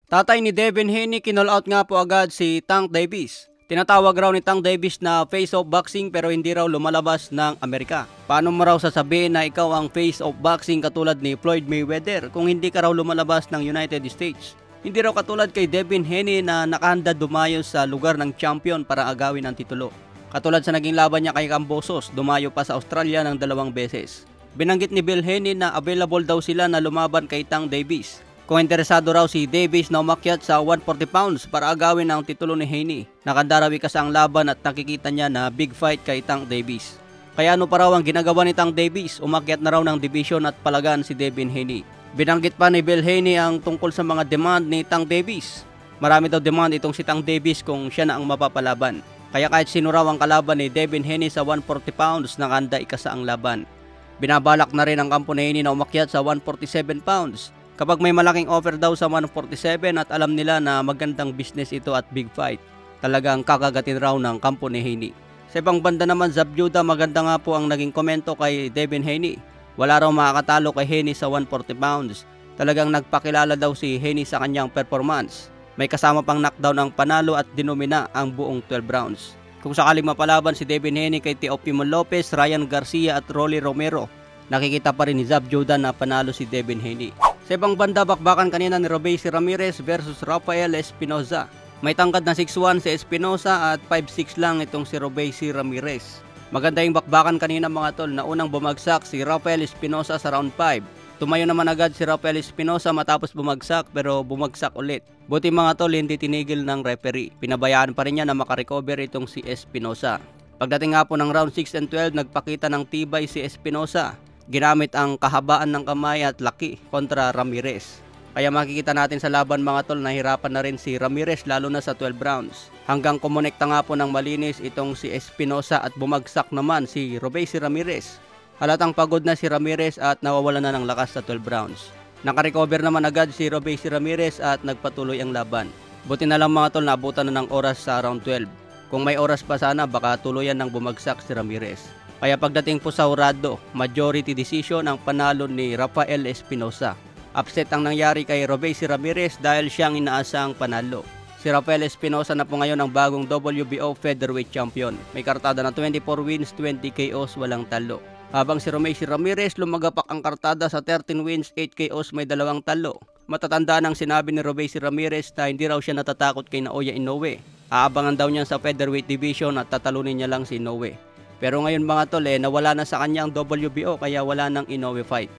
Tatay ni Devin Haney kinall out nga po agad si Tank Davis. Tinatawag raw ni Tank Davis na face of boxing pero hindi raw lumalabas ng Amerika. Paano mo raw sasabihin na ikaw ang face of boxing katulad ni Floyd Mayweather kung hindi ka raw lumalabas ng United States? Hindi raw katulad kay Devin Haney na nakahanda dumayo sa lugar ng champion para agawin ang titulo. Katulad sa naging laban niya kay Kambosos, dumayo pa sa Australia ng 2 beses. Binanggit ni Bill Haney na available daw sila na lumaban kay Tank Davis. Kung interesado raw si Davis na umakyat sa 140 pounds para agawin ang titulo ni Haney. Nakandarawi kasi ang laban at nakikita niya na big fight kay Tank Davis. Kaya ano pa raw ang ginagawa ni Tank Davis? Umakyat na raw ng division at palagan si Devin Haney. Binanggit pa ni Bill Haney ang tungkol sa mga demand ni Tank Davis. Marami daw demand itong si Tank Davis kung siya na ang mapapalaban. Kaya kahit sino raw ang kalaban ni Devin Haney sa 140 pounds, nakanda ikasa ang laban. Binabalak na rin ang kampo ni Haney na umakyat sa 147 pounds. Kapag may malaking offer daw sa 147 at alam nila na magandang business ito at big fight, talagang kakagatin raw ng kampo ni Haney. Sa ibang banda naman, Zabjuda, maganda nga po ang naging komento kay Devin Haney. Wala raw makakatalo kay Haney sa 140 pounds. Talagang nagpakilala daw si Haney sa kanyang performance. May kasama pang knockdown ang panalo at dinomina ang buong 12 rounds. Kung sakaling mapalaban si Devin Haney kay Teofimo Lopez, Ryan Garcia at Rolly Romero, nakikita pa rin ni Zabjuda na panalo si Devin Haney. Sa ibang banda, bakbakan kanina ni Robeisy Ramirez versus Rafael Espinoza. May tangkad na 6'1 si Espinoza at 5'6 lang itong si Robeisy Ramirez. Maganda yung bakbakan kanina mga tol, na unang bumagsak si Rafael Espinoza sa round 5. Tumayo naman agad si Rafael Espinoza matapos bumagsak pero bumagsak ulit. Buti mga tol, hindi tinigil ng referee. Pinabayaan pa rin niya na makarecover itong si Espinoza. Pagdating nga po ng round 6 and 12, nagpakita ng tibay si Espinoza. Ginamit ang kahabaan ng kamay at laki kontra Ramirez. Kaya makikita natin sa laban mga tol, nahirapan na rin si Ramirez lalo na sa 12 rounds. Hanggang kumonekta nga po ng malinis itong si Espinoza at bumagsak naman si Robeisy Ramirez. Halatang pagod na si Ramirez at nawawalan na ng lakas sa 12 rounds. Nakarecover naman agad si Robeisy Ramirez at nagpatuloy ang laban. Buti na lang mga tol, naabutan na ng oras sa round 12. Kung may oras pa sana, baka tuluyan ng bumagsak si Ramirez. Kaya pagdating po sa hurado, majority decision ang panalo ni Rafael Espinoza. Upset ang nangyari kay Robeisy Ramirez dahil siyang inaasang panalo. Si Rafael Espinoza na po ngayon ang bagong WBO featherweight champion. May kartada na 24 wins, 20 KOs, walang talo. Habang si Robeisy Ramirez lumagapak ang kartada sa 13 wins, 8 KOs, may 2 talo. Matatandaan ang sinabi ni Robeisy Ramirez na hindi raw siya natatakot kay Naoya Inoue. Aabangan daw niya sa featherweight division at tatalunin niya lang si Inoue. Pero ngayon mga tol, nawala na sa kanya ang WBO kaya wala nang Inoue fight.